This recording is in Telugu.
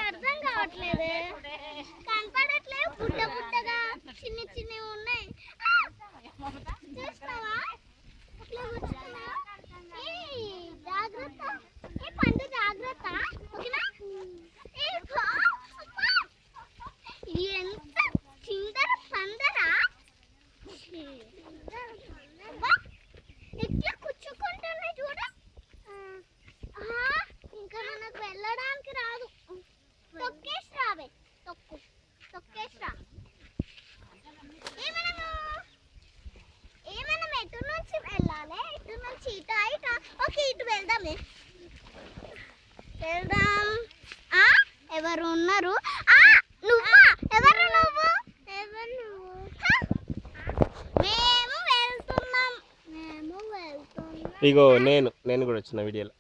అర్థం కావట్లేదు, కనపడట్లేదు, పుట్ట పుట్టగా చిన్న చిన్నవి ఉన్నాయి. చూస్తావా జాగ్రత్త, ఏ పండు జాగ్రత్త, ఓకేనా? ఎంత చిందర సందరా ఎట్లా కూర్చుకుంటున్నాయి చూడ. ఇంకా మనకు వెళ్ళడానికి రాదు. తొక్కేసి రావే, తొక్కేసి రా. మనం ఎటు నుంచి వెళ్ళాలి? ఇటు నుంచి ఇటా? ఓకే, ఇటు వెళ్దాం. ఎవరు ఉన్నారు? నువ్వా? ఎవరు నువ్వు? మేము వెళ్తున్నాం. ఇగో నేను కూడా వచ్చిన వీడియోలో.